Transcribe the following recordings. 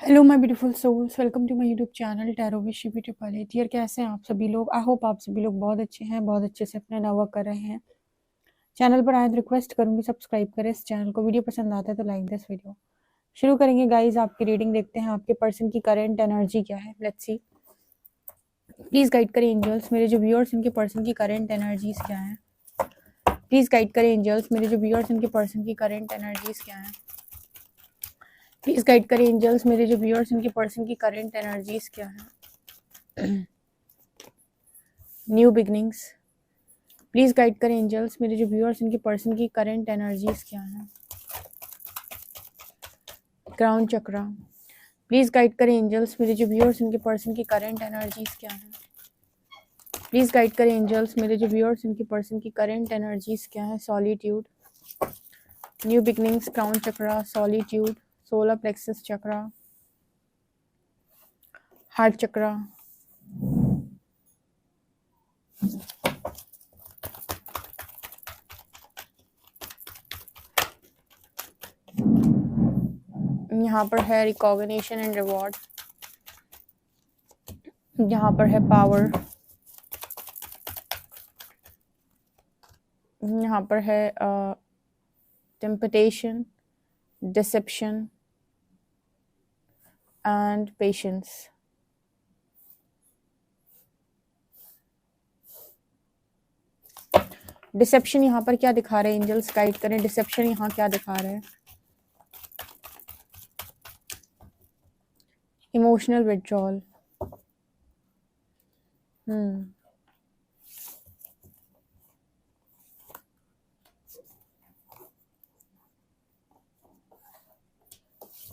Hello my beautiful souls, welcome to my YouTube channel tarot with Shivi triple eight. यार कैसे हैं आप सभी लोग? आई होप आप सभी लोग बहुत अच्छे हैं, बहुत अच्छे से अपना वर्क कर रहे हैं। चैनल पर आए तो रिक्वेस्ट करूंगी सब्सक्राइब करें इस चैनल को। वीडियो पसंद आता है तो लाइक दिस वीडियो। शुरू करेंगे गाइज, आपकी रीडिंग देखते हैं आपके पर्सन की करेंट एनर्जी क्या है। Let's see. प्लीज गाइड करें एंजल्स, मेरे जो व्यूअर्स उनके पर्सन की करेंट एनर्जीज क्या है। प्लीज गाइड करें एंजल्स, मेरे जो व्यूअर्स उनके पर्सन की करेंट एनर्जीज क्या है। प्लीज गाइड करें एंजल्स, मेरे जो व्यूअर्स उनके पर्सन की करेंट एनर्जीज क्या है। New beginnings. प्लीज गाइड करें एंजल्स, मेरे जो व्यूअर्स उनके पर्सन की करंट एनर्जीज क्या है। Crown chakra. प्लीज गाइड करें एंजल्स, मेरे जो व्यूअर्स उनके पर्सन की करंट एनर्जीज क्या है। प्लीज गाइड करें एंजल्स, मेरे जो व्यूअर्स उनके पर्सन की करंट एनर्जीज क्या है। सॉलिट्यूड। न्यू बिगनिंग्स, क्राउन चक्रा, सॉलिट्यूड, सोलर प्लेक्सस चक्रा, हार्ट चक्रा। यहाँ पर है रिकॉग्निशन एंड रिवॉर्ड। यहाँ पर है पावर। यहाँ पर है temptation, deception and patience. Deception यहाँ पर क्या दिखा रहे हैं एंजल्स? गाइड करें, डिसेप्शन यहाँ क्या दिखा रहे हैं। Emotional withdrawal.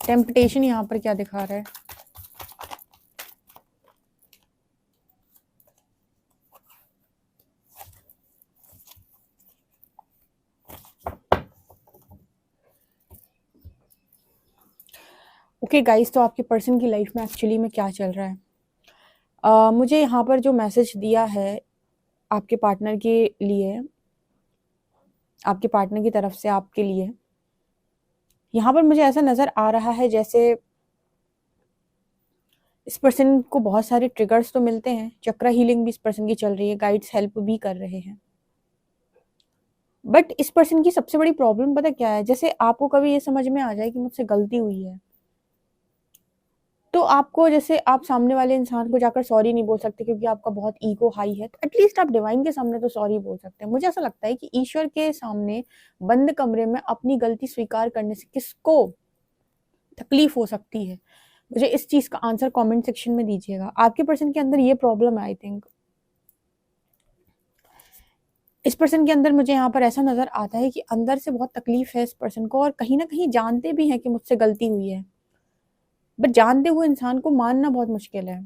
टेम्पटेशन यहाँ पर क्या दिखा रहा है। ओके गाइस, तो आपके पर्सन की लाइफ में एक्चुअली में क्या चल रहा है। मुझे यहाँ पर जो मैसेज दिया है आपके पार्टनर के लिए, आपके पार्टनर की तरफ से आपके लिए, यहाँ पर मुझे ऐसा नज़र आ रहा है जैसे इस पर्सन को बहुत सारे ट्रिगर्स तो मिलते हैं। चक्रा हीलिंग भी इस पर्सन की चल रही है, गाइड्स हेल्प भी कर रहे हैं। बट इस पर्सन की सबसे बड़ी प्रॉब्लम पता क्या है? जैसे आपको कभी ये समझ में आ जाए कि मुझसे गलती हुई है, तो आपको, जैसे आप सामने वाले इंसान को जाकर सॉरी नहीं बोल सकते क्योंकि आपका बहुत ईगो हाई है, तो एटलीस्ट आप डिवाइन के सामने तो सॉरी बोल सकते हैं। मुझे ऐसा लगता है कि ईश्वर के सामने बंद कमरे में अपनी गलती स्वीकार करने से किसको तकलीफ हो सकती है? मुझे इस चीज का आंसर कमेंट सेक्शन में दीजिएगा। आपके पर्सन के अंदर ये प्रॉब्लम है। आई थिंक इस पर्सन के अंदर मुझे यहाँ पर ऐसा नजर आता है कि अंदर से बहुत तकलीफ है इस पर्सन को, और कहीं ना कहीं जानते भी हैं कि मुझसे गलती हुई है, बट जानते हुए इंसान को मानना बहुत मुश्किल है।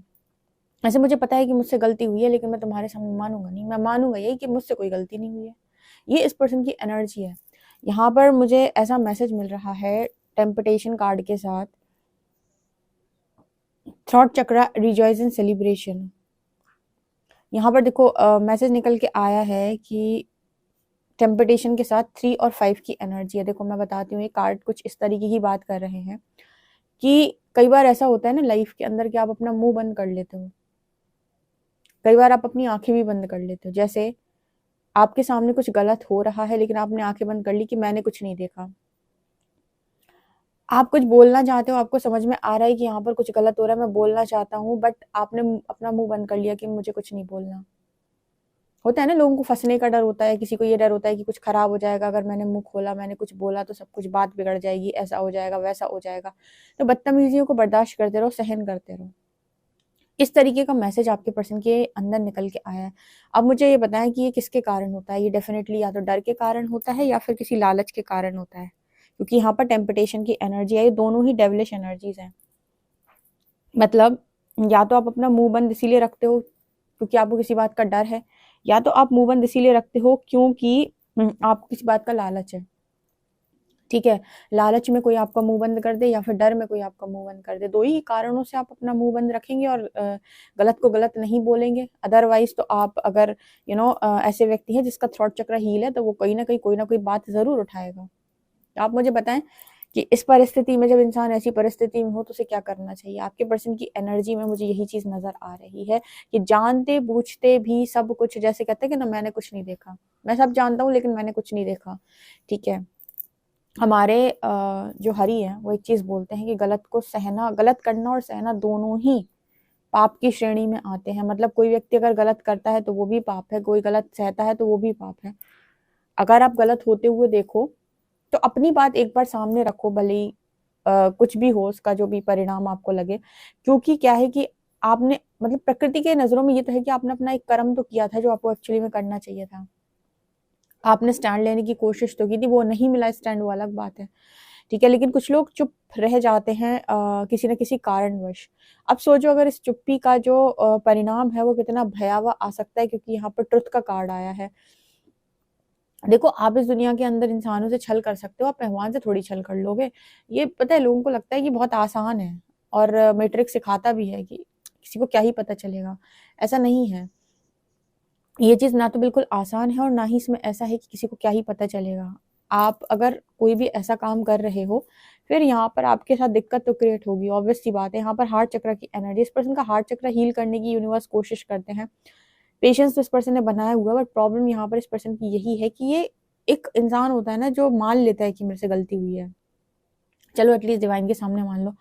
ऐसे मुझे पता है कि मुझसे गलती हुई है, लेकिन मैं तुम्हारे सामने मानूंगा नहीं। मैं मानूंगा यही कि मुझसे कोई गलती नहीं हुई है। ये इस पर्सन की एनर्जी है। यहाँ पर मुझे ऐसा मैसेज मिल रहा है टेम्पटेशन कार्ड के साथ, throat chakra, rejoice and celebration. यहाँ पर देखो मैसेज निकल के आया है कि टेम्पटेशन के साथ 3 और 5 की एनर्जी है। देखो मैं बताती हूँ, ये कार्ड कुछ इस तरीके की बात कर रहे हैं कि कई बार ऐसा होता है ना लाइफ के अंदर कि आप अपना मुंह बंद कर लेते हो, कई बार आप अपनी आंखें भी बंद कर लेते हो। जैसे आपके सामने कुछ गलत हो रहा है लेकिन आपने आंखें बंद कर ली कि मैंने कुछ नहीं देखा। आप कुछ बोलना चाहते हो, आपको समझ में आ रहा है कि यहाँ पर कुछ गलत हो रहा है, मैं बोलना चाहता हूँ, बट आपने अपना मुंह बंद कर लिया कि मुझे कुछ नहीं बोलना। होता है ना, लोगों को फंसने का डर होता है, किसी को ये डर होता है कि कुछ खराब हो जाएगा, अगर मैंने मुंह खोला, मैंने कुछ बोला तो सब कुछ बात बिगड़ जाएगी, ऐसा हो जाएगा, वैसा हो जाएगा। तो बदतमीजियों को बर्दाश्त करते रहो, सहन करते रहो। इस तरीके का मैसेज आपके पर्सन के अंदर निकल के आया है। अब मुझे ये बताएं कि ये किसके कारण होता है। ये डेफिनेटली या तो डर के कारण होता है या फिर किसी लालच के कारण होता है, क्योंकि यहाँ पर टेम्पटेशन की एनर्जी है। ये दोनों ही डेविलिश एनर्जीज हैं। मतलब या तो आप अपना मुंह बंद इसीलिए रखते हो क्योंकि आपको किसी बात का डर है, या तो आप मुंह बंद इसीलिए रखते हो क्योंकि आपको किसी बात का लालच है। ठीक है, लालच में कोई आपका मुंह बंद कर दे या फिर डर में कोई आपका मुंह बंद कर दे, दो ही कारणों से आप अपना मुंह बंद रखेंगे और गलत को गलत नहीं बोलेंगे। अदरवाइज तो आप अगर ऐसे व्यक्ति हैं जिसका थ्रॉट चक्र हील है, तो वो कहीं ना कोई ना कोई बात जरूर उठाएगा। तो आप मुझे बताएं कि इस परिस्थिति में जब इंसान ऐसी परिस्थिति में हो तो उसे क्या करना चाहिए। आपके पर्सन की एनर्जी में मुझे यही चीज़ नज़र आ रही है कि जानते बूझते भी सब कुछ, जैसे कहते हैं कि ना, मैंने कुछ नहीं देखा, मैं सब जानता हूँ लेकिन मैंने कुछ नहीं देखा। ठीक है, हमारे जो हरि हैं वो एक चीज़ बोलते हैं कि गलत को सहना, गलत करना और सहना दोनों ही पाप की श्रेणी में आते हैं। मतलब कोई व्यक्ति अगर गलत करता है तो वो भी पाप है, कोई गलत सहता है तो वो भी पाप है। अगर आप गलत होते हुए देखो तो अपनी बात एक बार सामने रखो, भले ही कुछ भी हो उसका जो भी परिणाम आपको लगे। क्योंकि क्या है कि आपने, मतलब प्रकृति के नज़रों में ये तो है कि आपने अपना एक कर्म तो किया था जो आपको एक्चुअली में करना चाहिए था। आपने स्टैंड लेने की कोशिश तो की थी, वो नहीं मिला स्टैंड, वो अलग बात है। ठीक है, लेकिन कुछ लोग चुप रह जाते हैं किसी न किसी कारणवश। अब सोचो अगर इस चुप्पी का जो परिणाम है वो कितना भयावह आ सकता है, क्योंकि यहाँ पर ट्रुथ का कार्ड आया है। देखो, आप इस दुनिया के अंदर इंसानों से छल कर सकते हो, आप भगवान से थोड़ी छल कर लोगे। ये पता है, लोगों को लगता है कि बहुत आसान है, और मैट्रिक्स सिखाता भी है कि किसी को क्या ही पता चलेगा। ऐसा नहीं है। ये चीज़ ना तो बिल्कुल आसान है और ना ही इसमें ऐसा है कि किसी को क्या ही पता चलेगा। आप अगर कोई भी ऐसा काम कर रहे हो, फिर यहाँ पर आपके साथ दिक्कत तो क्रिएट होगी, ऑब्वियस सी बात है। यहाँ पर हार्ट चक्र की एनर्जी, इस पर्सन का हार्ट चक्र हील करने की यूनिवर्स कोशिश करते हैं। पेशेंस तो इस पर्सन ने बनाया हुआ है, बट प्रॉब्लम यहाँ पर इस पर्सन की यही है कि ये एक इंसान होता है ना जो मान लेता है कि मेरे से गलती हुई है। चलो एटलीस्ट डिवाइन के सामने मान लो।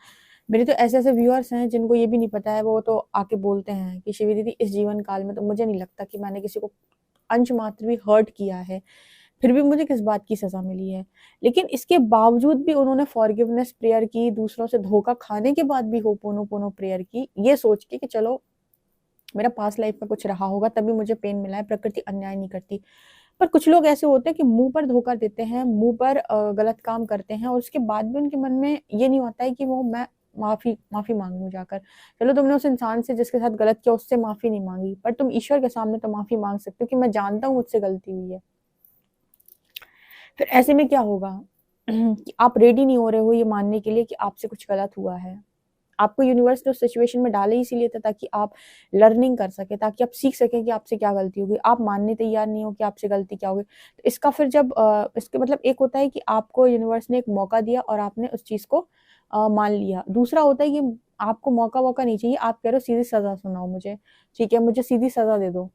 मेरे तो ऐसे ऐसे व्यूअर्स हैं जिनको ये भी नहीं पता है, वो तो आके बोलते हैं कि शिवी दीदी, इस जीवन काल में तो मुझे नहीं लगता कि मैंने किसी को अंश मात्र भी हर्ट किया है, फिर भी मुझे किस बात की सजा मिली है। लेकिन इसके बावजूद भी उन्होंने फॉरगिवनेस प्रेयर की, दूसरों से धोखा खाने के बाद भी होपोनोपोनो प्रेयर की, ये सोच के कि चलो मेरा पास्ट लाइफ में कुछ रहा होगा तभी मुझे पेन मिला है, प्रकृति अन्याय नहीं करती। पर कुछ लोग ऐसे होते हैं कि मुंह पर धोखा देते हैं, मुंह पर गलत काम करते हैं, और उसके बाद भी उनके मन में ये नहीं होता है कि वो मैं माफी माफी मांगू जाकर। चलो, तुमने उस इंसान से जिसके साथ गलत किया उससे माफी नहीं मांगी, पर तुम ईश्वर के सामने तो माफी मांग सकते हो कि मैं जानता हूँ मुझसे गलती हुई है। फिर ऐसे में क्या होगा कि आप रेडी नहीं हो रहे हो ये मानने के लिए कि आपसे कुछ गलत हुआ है। आपको यूनिवर्स ने उस सिचुएशन में डाले इसीलिए था ताकि आप लर्निंग कर सके, ताकि आप सीख सकें कि आपसे क्या गलती होगी। आप मानने तैयार नहीं हो कि आपसे गलती क्या होगी, तो इसका फिर जब इसके मतलब एक होता है कि आपको यूनिवर्स ने एक मौका दिया और आपने उस चीज को मान लिया। दूसरा होता है कि आपको मौका वौका नहीं चाहिए, आप कह रहे हो सीधी सजा सुनाओ मुझे, ठीक है, मुझे सीधी सजा दे दो।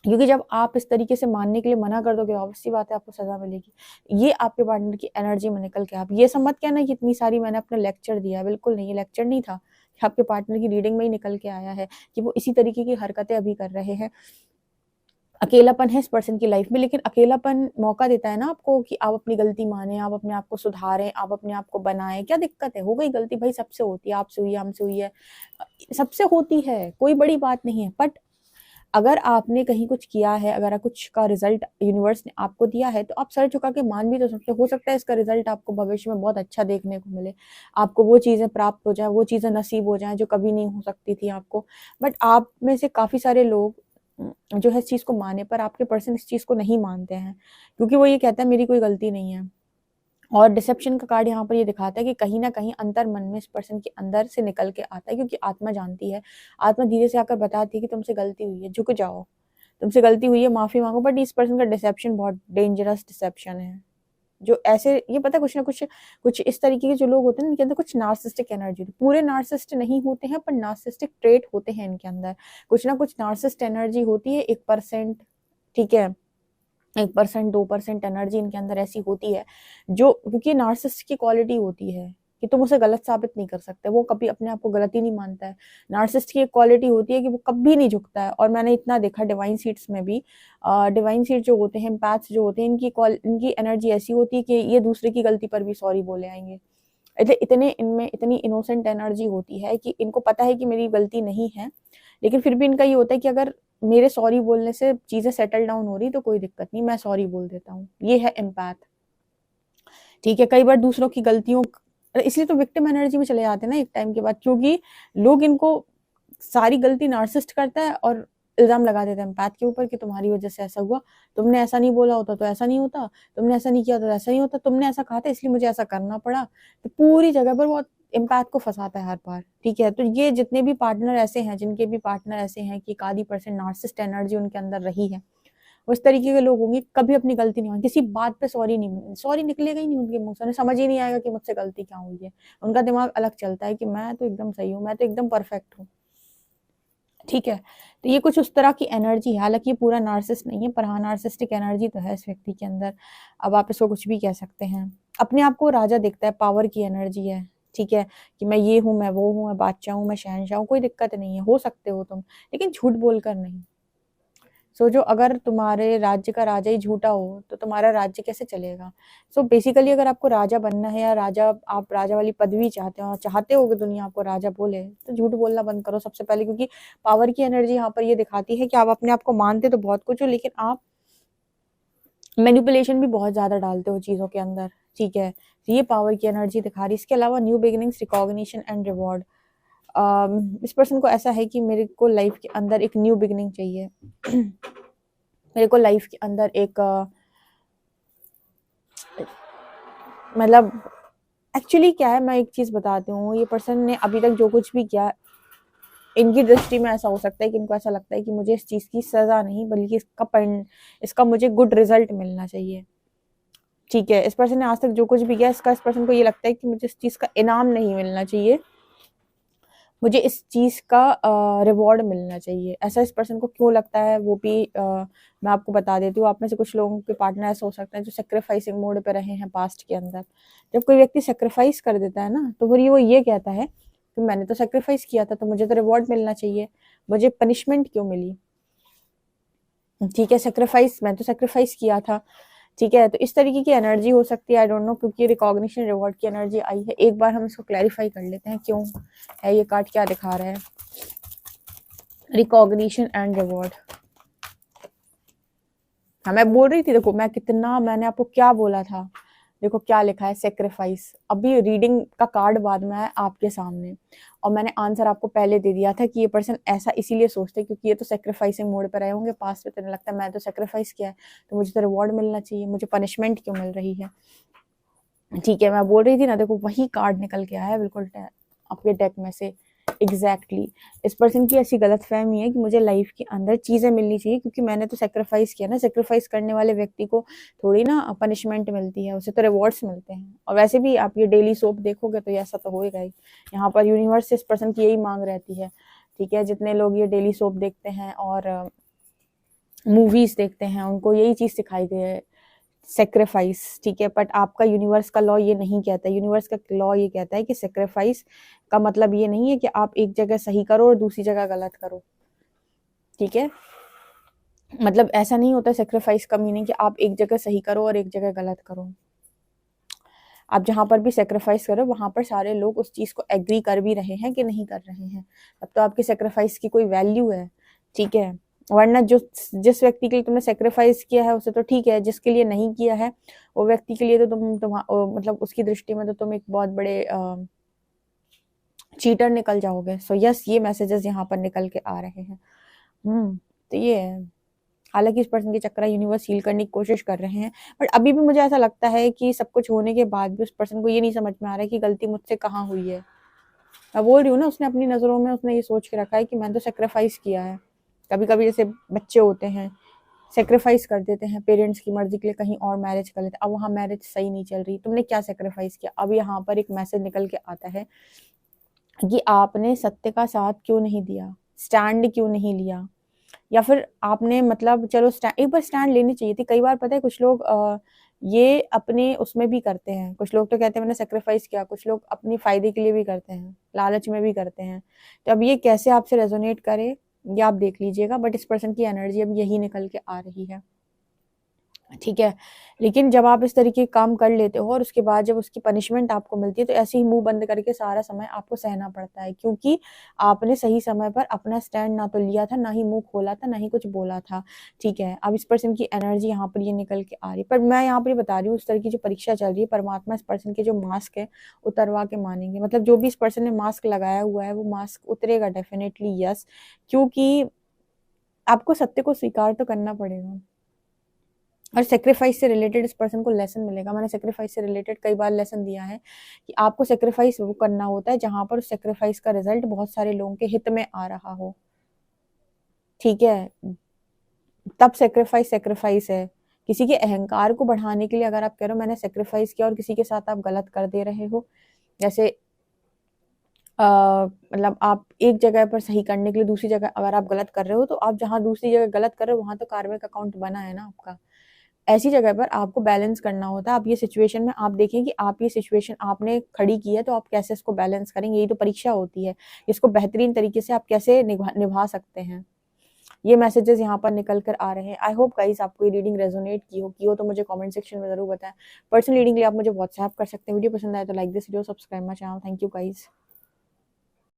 क्योंकि जब आप इस तरीके से मानने के लिए मना कर दोगे, ऑब्वियस सी बात है आपको सजा मिलेगी। ये आपके पार्टनर की एनर्जी में निकल के, आप ये सब मत कहना कि इतनी सारी मैंने अपना लेक्चर दिया, बिल्कुल नहीं, ये लेक्चर नहीं था, आपके पार्टनर की रीडिंग में ही निकल के आया है कि वो इसी तरीके की हरकतें अभी कर रहे हैं। अकेलापन है इस पर्सन की लाइफ में, लेकिन अकेलापन मौका देता है ना आपको कि आप अपनी गलती माने, आप अपने आप को सुधारें, आप अपने आप को बनाएं। क्या दिक्कत है, हो गई गलती भाई, सबसे होती है, आपसे हुई है, हमसे हुई है, सबसे होती है, कोई बड़ी बात नहीं है। बट अगर आपने कहीं कुछ किया है, अगर कुछ का रिजल्ट यूनिवर्स ने आपको दिया है, तो आप सर झुका के मान भी तो सकते हो सकता है इसका रिजल्ट आपको भविष्य में बहुत अच्छा देखने को मिले, आपको वो चीज़ें प्राप्त हो जाए, वो चीज़ें नसीब हो जाएं जो कभी नहीं हो सकती थी आपको। बट आप में से काफ़ी सारे लोग जो है इस चीज़ को माने, पर आपके पर्सन इस चीज़ को नहीं मानते हैं, क्योंकि वो ये कहता है मेरी कोई गलती नहीं है। और डिसेप्शन का कार्ड यहाँ पर ये दिखाता है कि कहीं ना कहीं अंतर मन में इस पर्सन के अंदर से निकल के आता है, क्योंकि आत्मा जानती है, आत्मा धीरे से आकर बताती है कि तुमसे गलती हुई है, झुक जाओ, तुमसे गलती हुई है, माफी मांगो। बट इस पर्सन का डिसेप्शन बहुत डेंजरस डिसेप्शन है। जो ऐसे, ये पता है, कुछ ना कुछ कुछ इस तरीके के जो लोग होते हैं इनके अंदर कुछ नार्सिस्टिक एनर्जी होती है। पूरे नार्सिस्ट नहीं होते हैं, पर नार्सिस्टिक ट्रेट होते हैं इनके अंदर, कुछ ना कुछ नार्सिस्ट एनर्जी होती है, 1%, ठीक है, 1% 2% एनर्जी इनके अंदर ऐसी होती है जो, क्योंकि नार्सिसिस्ट की क्वालिटी होती है कि तुम उसे गलत साबित नहीं कर सकते, वो कभी अपने आप को गलत ही नहीं मानता है। नार्सिसिस्ट की एक क्वालिटी होती है कि वो कभी नहीं झुकता है, और मैंने इतना देखा डिवाइन सीट्स में भी, डिवाइन सीट जो होते हैं, पैथ्स जो होते हैं, इनकी एनर्जी ऐसी होती है कि ये दूसरे की गलती पर भी सॉरी बोले आएंगे। इतने इनमें इतनी इनोसेंट एनर्जी होती है कि इनको पता है कि मेरी गलती नहीं है, लेकिन फिर भी इनका ये होता है कि अगर मेरे सॉरी बोलने से चीजें सेटल डाउन हो रही तो कोई दिक्कत नहीं, मैं सॉरी बोल देता हूँ। ये है एम्पैथ, ठीक है। कई बार दूसरों की गलतियों, इसलिए तो विक्टिम एनर्जी में चले जाते हैं ना एक टाइम के बाद, क्योंकि लोग इनको सारी गलती नार्सिसिस्ट करता है और इल्जाम लगा देते हैं एम्पैथ के ऊपर कि तुम्हारी वजह से ऐसा हुआ, तुमने ऐसा नहीं बोला होता तो ऐसा नहीं होता, तुमने ऐसा नहीं किया तो ऐसा नहीं होता, तुमने ऐसा कहा था इसलिए मुझे ऐसा करना पड़ा। तो पूरी जगह पर वो एम्पैथ को फंसाता है हर बार, ठीक है। तो ये जितने भी पार्टनर ऐसे हैं, जिनके भी पार्टनर ऐसे हैं कि एक आधी % नार्सिसिस्ट एनर्जी उनके अंदर रही है, वो इस तरीके के लोग होंगे, कभी अपनी गलती नहीं होगी, किसी बात पे सॉरी निकलेगा ही नहीं उनके मुंह से, उन्हें समझ ही नहीं आएगा कि मुझसे गलती क्या हुई है। उनका दिमाग अलग चलता है कि मैं तो एकदम सही हूँ, मैं तो एकदम परफेक्ट हूँ। ठीक है, तो ये कुछ उस तरह की एनर्जी है। हालांकि ये पूरा नार्सिसिस्ट नहीं है, पर हाँ नार्सिसिस्टिक एनर्जी तो है इस व्यक्ति के अंदर। अब आप इसको कुछ भी कह सकते हैं। अपने आप को राजा दिखता है, पावर की एनर्जी है। ठीक है, कि मैं ये हूँ, मैं वो हूँ, मैं बादशाह हूँ, मैं शहनशाह हूँ, कोई दिक्कत नहीं है, हो सकते हो तुम, लेकिन झूठ बोलकर नहीं। सोचो, अगर तुम्हारे राज्य का राजा ही झूठा हो तो तुम्हारा राज्य कैसे चलेगा। सो बेसिकली अगर आपको राजा बनना है, या आप राजा वाली पदवी चाहते हो, चाहते हो कि दुनिया आपको राजा बोले, तो झूठ बोलना बंद करो सबसे पहले। क्योंकि पावर की एनर्जी यहाँ पर ये दिखाती है कि आप अपने आप को मानते तो बहुत कुछ हो, लेकिन आप मैनिपुलेशन भी बहुत ज्यादा डालते हो चीजों के अंदर। ठीक है, तो ये पावर की एनर्जी दिखा रही है। इसके अलावा new beginnings, recognition and reward. इस पर्सन को ऐसा है कि मेरे को लाइफ के अंदर एक न्यू बिगिनिंग चाहिए। मेरे को लाइफ के अंदर एक मतलब एक्चुअली क्या है, मैं एक चीज बताती हूँ, ये पर्सन ने अभी तक जो कुछ भी किया, इनकी दृष्टि में ऐसा हो सकता है कि इनको ऐसा लगता है कि मुझे इस चीज की सजा नहीं, बल्कि इसका मुझे गुड रिजल्ट मिलना चाहिए। ठीक है, इस पर्सन ने आज तक जो कुछ भी किया, इसका इस पर्सन को ये लगता है कि मुझे इस चीज का इनाम नहीं मिलना चाहिए, मुझे इस चीज का रिवॉर्ड मिलना चाहिए। ऐसा इस पर्सन को क्यों लगता है, वो भी मैं आपको बता देती हूँ। आप में से कुछ लोगों के पार्टनर ऐसा हो सकता है जो सेक्रीफाइसिंग मोड पे रहे हैं पास्ट के अंदर। जब कोई व्यक्ति सेक्रीफाइस कर देता है ना, तो फिर वो ये कहता है कि मैंने तो सेक्रीफाइस किया था, तो मुझे तो रिवॉर्ड मिलना चाहिए, मुझे पनिशमेंट क्यों मिली। ठीक है, मैं तो सेक्रीफाइस किया था। ठीक है, तो इस तरीके की एनर्जी हो सकती है, आई डोंट नो, क्योंकि रिकॉग्निशन रिवॉर्ड की एनर्जी आई है। एक बार हम इसको क्लैरिफाई कर लेते हैं क्यों है, ये कार्ड क्या दिखा रहा है। Recognition and reward. हाँ, मैं बोल रही थी, देखो मैंने आपको क्या बोला था। देखो क्या लिखा है, सेक्रीफाइस। अभी रीडिंग का कार्ड बाद में आया आपके सामने, और मैंने आंसर आपको पहले दे दिया था कि ये पर्सन ऐसा इसीलिए सोचते हैं क्योंकि ये तो सेक्रीफाइसिंग मोड पर रहे होंगे पास्ट में। तो लगता है मैं तो सेक्रीफाइस किया है, तो मुझे तो रिवॉर्ड मिलना चाहिए, मुझे पनिशमेंट क्यों मिल रही है। ठीक है, मैं बोल रही थी ना, देखो वही कार्ड निकल के आया है बिल्कुल आपके डेक में से। एग्जैक्टली इस पर्सन की ऐसी गलतफहमी है कि मुझे लाइफ के अंदर चीजें मिलनी चाहिए क्योंकि मैंने तो सेक्रीफाइस किया ना। सेक्रीफाइस करने वाले व्यक्ति को थोड़ी ना पनिशमेंट मिलती है, उसे तो रिवॉर्ड्स मिलते हैं। और वैसे भी आप ये डेली सोप देखोगे तो ऐसा तो होएगा ही। यहाँ पर यूनिवर्स से इस पर्सन की यही मांग रहती है। ठीक है, जितने लोग ये डेली सोप देखते हैं और मूवीज देखते हैं, उनको यही चीज सिखाई गई है, सेक्रीफाइस। ठीक है, बट आपका यूनिवर्स का लॉ ये नहीं कहता। यूनिवर्स का लॉ ये कहता है कि सेक्रीफाइस का मतलब ये नहीं है कि आप एक जगह सही करो और दूसरी जगह गलत करो। ठीक है, मतलब ऐसा नहीं होता सेक्रीफाइस का मीनिंग कि आप एक जगह सही करो और एक जगह गलत करो। आप जहां पर भी सेक्रीफाइस करो, वहां पर सारे लोग उस चीज को एग्री कर भी रहे हैं कि नहीं कर रहे हैं, तब तो आपकी सेक्रीफाइस की कोई वैल्यू है। ठीक है, वरना जिस व्यक्ति के लिए तुमने सेक्रीफाइस किया है उसे तो ठीक है, जिसके लिए नहीं किया है वो व्यक्ति के लिए तो मतलब उसकी दृष्टि में तो तुम एक बहुत बड़े चीटर निकल जाओगे। सो यस, ये मैसेजेस यहाँ पर निकल के आ रहे हैं। तो ये है। हालांकि इस पर्सन के चक्कर यूनिवर्स हील करने की कोशिश कर रहे हैं, बट अभी भी मुझे ऐसा लगता है कि सब कुछ होने के बाद भी उस पर्सन को ये नहीं समझ में आ रहा है कि गलती मुझसे कहाँ हुई है। मैं बोल रही हूँ ना, उसने अपनी नजरों में उसने ये सोच के रखा है कि मैंने तो सेक्रीफाइस किया है। कभी कभी जैसे बच्चे होते हैं, सेक्रीफाइस कर देते हैं पेरेंट्स की मर्जी के लिए, कहीं और मैरिज कर लेते हैं। अब वहां मैरिज सही नहीं चल रही, तुमने क्या सेक्रीफाइस किया। अब यहाँ पर एक मैसेज निकल के आता है कि आपने सत्य का साथ क्यों नहीं दिया, स्टैंड क्यों नहीं लिया, या फिर आपने मतलब चलो एक बार स्टैंड लेनी चाहिए थी। कई बार पता है कुछ लोग ये अपने उसमें भी करते हैं। कुछ लोग तो कहते हैं मैंने सेक्रीफाइस किया, कुछ लोग अपनी फायदे के लिए भी करते हैं, लालच में भी करते हैं। तो अब ये कैसे आपसे रेजोनेट करे ये आप देख लीजिएगा, बट इस पर्सन की एनर्जी अब यही निकल के आ रही है। ठीक है, लेकिन जब आप इस तरीके के काम कर लेते हो और उसके बाद जब उसकी पनिशमेंट आपको मिलती है, तो ऐसे ही मुंह बंद करके सारा समय आपको सहना पड़ता है, क्योंकि आपने सही समय पर अपना स्टैंड ना तो लिया था, ना ही मुंह खोला था, ना ही कुछ बोला था। ठीक है, अब इस पर्सन की एनर्जी यहाँ पर ये निकल के आ रही है। पर मैं यहाँ पर बता रही हूँ, उस तरह की जो परीक्षा चल रही है, परमात्मा इस पर्सन के जो मास्क है उतरवा के मानेंगे। मतलब जो भी इस पर्सन ने मास्क लगाया हुआ है वो मास्क उतरेगा डेफिनेटली, यस। क्योंकि आपको सत्य को स्वीकार तो करना पड़ेगा, और सेक्रीफाइस से रिलेटेड इस पर्सन को लेसन मिलेगा। मैंने सेक्रीफाइस से रिलेटेड कई बार लेसन दिया है कि आपको सेक्रीफाइस वो करना होता है जहां पर उस सेक्रीफाइस का रिजल्ट बहुत सारे लोगों के हित में आ रहा हो। ठीक है, तब सेक्रीफाइस है। किसी के अहंकार को बढ़ाने के लिए अगर आप कह रहे हो मैंने सेक्रीफाइस किया और किसी के साथ आप गलत कर दे रहे हो, जैसे मतलब आप एक जगह पर सही करने के लिए दूसरी जगह अगर आप गलत कर रहे हो, तो आप जहाँ दूसरी जगह गलत कर रहे हो वहाँ तो कार्मिक अकाउंट बना है ना आपका। ऐसी जगह पर आपको बैलेंस करना होता है। आप ये सिचुएशन में आप देखें कि आप ये सिचुएशन आपने खड़ी की है, तो आप कैसे इसको बैलेंस करेंगे। यही तो परीक्षा होती है, इसको बेहतरीन तरीके से आप कैसे निभा सकते हैं। ये मैसेजेस यहाँ पर निकल कर आ रहे हैं। आई होप गाइस आपको ये रीडिंग रेजोनेट की हो तो मुझे कमेंट सेक्शन में ज़रूर बताएं। पर्सनल रीडिंग के लिए आप मुझे व्हाट्सएप कर सकते हैं। वीडियो पसंद आए तो like this video, subscribe my channel. Thank you guys.